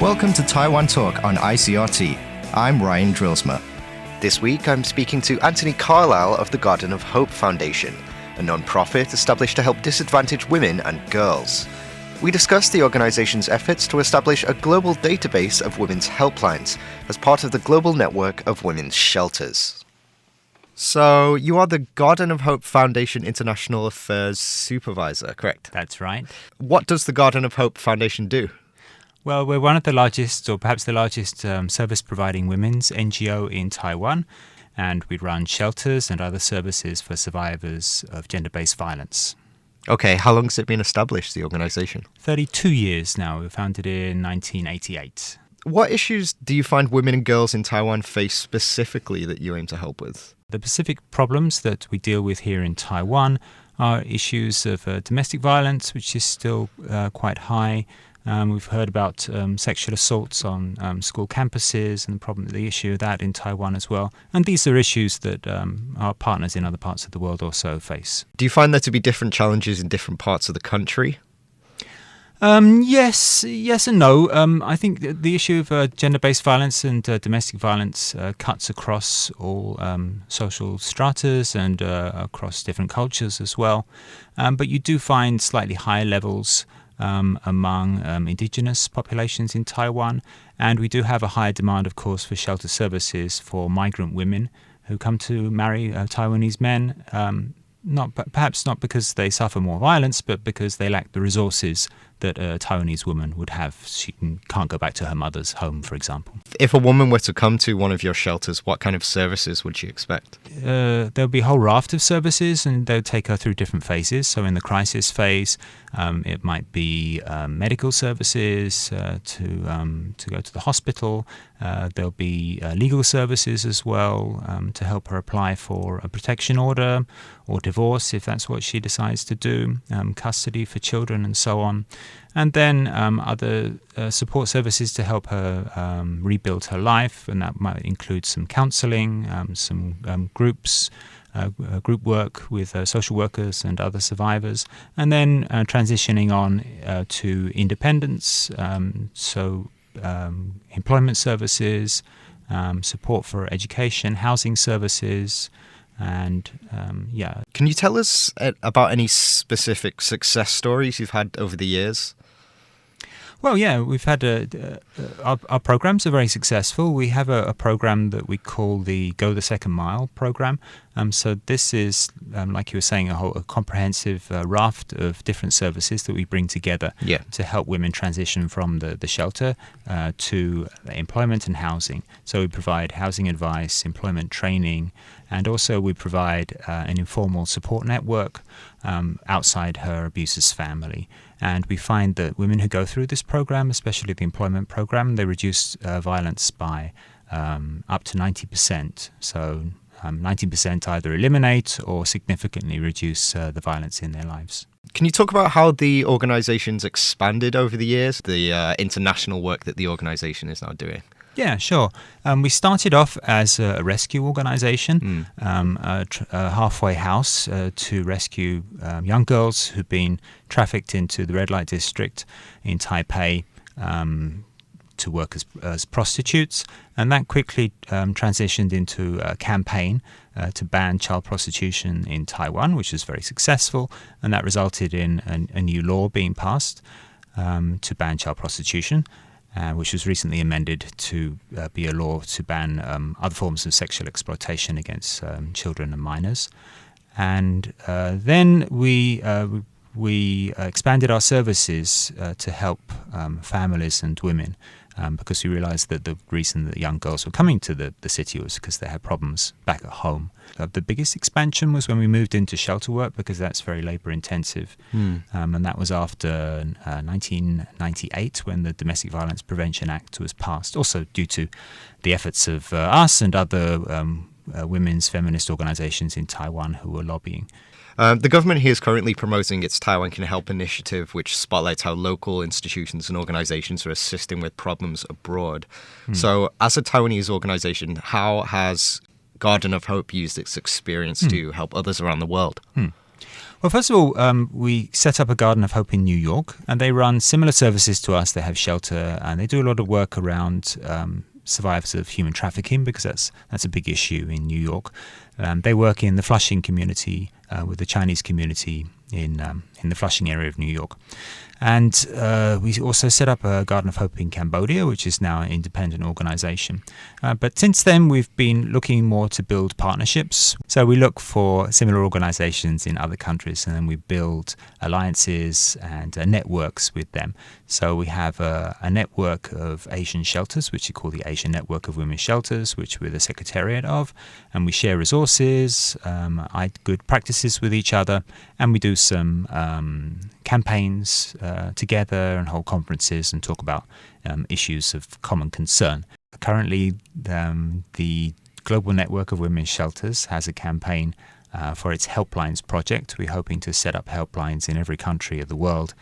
Welcome to Taiwan Talk on ICRT. I'm Ryan Drillsma. This week I'm speaking to Anthony Carlisle of the Garden of Hope Foundation, a non-profit established to help disadvantaged women and girls. We discuss the organization's efforts to establish a global database of women's helplines as part of the global network of women's shelters. So, you are the Garden of Hope Foundation International Affairs Supervisor, correct? That's right. What does the Garden of Hope Foundation do? Well, we're one of the largest, or perhaps the largest, service-providing women's NGO in Taiwan, and we run shelters and other services for survivors of gender-based violence. Okay, how long has it been established, the organization? 32 years now. We were founded in 1988. What issues do you find women and girls in Taiwan face specifically that you aim to help with? The specific problems that we deal with here in Taiwan are issues of domestic violence, which is still quite high. We've heard about sexual assaults on school campuses and the issue of that in Taiwan as well. And these are issues that our partners in other parts of the world also face. Do you find there to be different challenges in different parts of the country? Yes and no. I think the issue of gender-based violence and domestic violence cuts across all social stratas and across different cultures as well. But you do find slightly higher levels among indigenous populations in Taiwan, and we do have a higher demand, of course, for shelter services for migrant women who come to marry Taiwanese men, perhaps not because they suffer more violence, but because they lack the resources that a Taiwanese woman would have. She can't go back to her mother's home, for example. If a woman were to come to one of your shelters, what kind of services would she expect? There'll be a whole raft of services, and they'll take her through different phases. So in the crisis phase, it might be medical services to go to the hospital. There'll be legal services as well to help her apply for a protection order or divorce if that's what she decides to do, custody for children and so on. And then other support services to help her rebuild her life, and that might include some counselling, some groups, group work with social workers and other survivors, and then transitioning on to independence, employment services, support for education, housing services, and Can you tell us about any specific success stories you've had over the years? Well, yeah, we've had our programs are very successful. We have a program that we call the Go the Second Mile program. So this is, like you were saying, a comprehensive raft of different services that we bring together to help women transition from the shelter to employment and housing. So we provide housing advice, employment training, and also we provide an informal support network outside her abuser's family. And we find that women who go through this program, especially the employment program, they reduce violence by up to 90%. So 90% either eliminate or significantly reduce the violence in their lives. Can you talk about how the organization's expanded over the years, the international work that the organization is now doing? Yeah, sure. We started off as a rescue organization, a halfway house to rescue young girls who've been trafficked into the red light district in Taipei to work as prostitutes. And that quickly transitioned into a campaign to ban child prostitution in Taiwan, which was very successful. And that resulted in a new law being passed to ban child prostitution. Which was recently amended to be a law to ban other forms of sexual exploitation against children and minors. And then we expanded our services to help families and women because we realized that the reason that young girls were coming to the city was because they had problems back at home. The biggest expansion was when we moved into shelter work because that's very labor intensive. And that was after 1998 when the Domestic Violence Prevention Act was passed, also due to the efforts of us and other women's feminist organizations in Taiwan who were lobbying. The government here is currently promoting its Taiwan Can Help initiative, which spotlights how local institutions and organizations are assisting with problems abroad. So, as a Taiwanese organization, how has Garden of Hope used its experience to help others around the world? Well, first of all, we set up a Garden of Hope in New York, and they run similar services to us. They have shelter, and they do a lot of work around survivors of human trafficking, because that's a big issue in New York. They work in the Flushing community with the Chinese community in the Flushing area of New York. And we also set up a Garden of Hope in Cambodia, which is now an independent organization. But since then, we've been looking more to build partnerships. So we look for similar organizations in other countries, and then we build alliances and networks with them. So we have a network of Asian shelters, which we call the Asian Network of Women's Shelters, which we're the secretariat of. And we share resources, good practices with each other, and we do some campaigns together and hold conferences and talk about issues of common concern. Currently, the Global Network of Women's Shelters has a campaign for its helplines project. We're hoping to set up helplines in every country of the world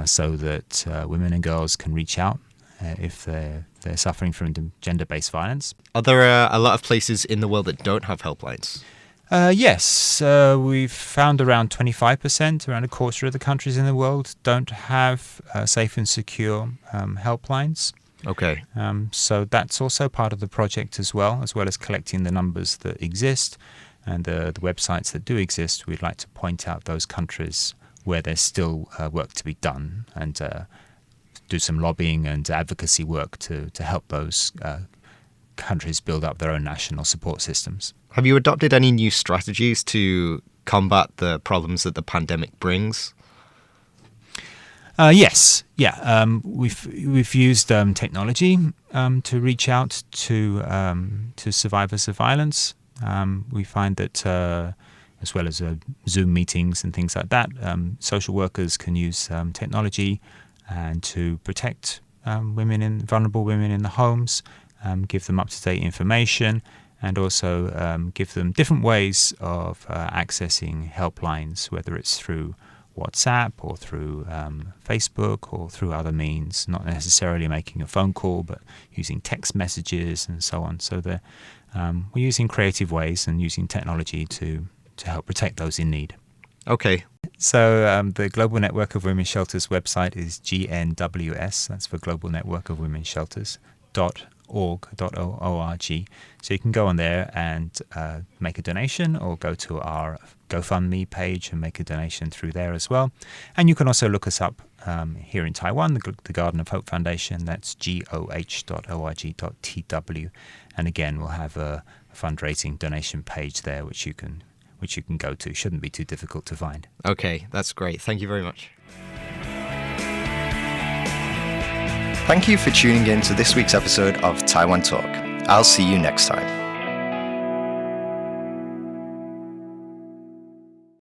so that women and girls can reach out if they're suffering from gender-based violence. Are there a lot of places in the world that don't have helplines? Yes, we've found around 25%, around a quarter of the countries in the world don't have safe and secure helplines. Okay. So that's also part of the project as well as collecting the numbers that exist and the websites that do exist. We'd like to point out those countries where there's still work to be done and do some lobbying and advocacy work to help those countries build up their own national support systems. Have you adopted any new strategies to combat the problems that the pandemic brings? Yes, yeah. We've used technology to reach out to survivors of violence. We find that as well as Zoom meetings and things like that, social workers can use technology and to protect vulnerable women in the homes, give them up-to-date information, and also give them different ways of accessing helplines, whether it's through WhatsApp or through Facebook or through other means, not necessarily making a phone call, but using text messages and so on. So we're using creative ways and using technology to help protect those in need. Okay. So the Global Network of Women's Shelters website is GNWS, that's for Global Network of Women's Shelters, .org. So you can go on there and make a donation, or go to our GoFundMe page and make a donation through there as well. And you can also look us up here in Taiwan, the Garden of Hope Foundation. That's goh.org.tw. And again, we'll have a fundraising donation page there, which you can go to. Shouldn't be too difficult to find. Okay, that's great. Thank you very much. Thank you for tuning in to this week's episode of Taiwan Talk. I'll see you next time.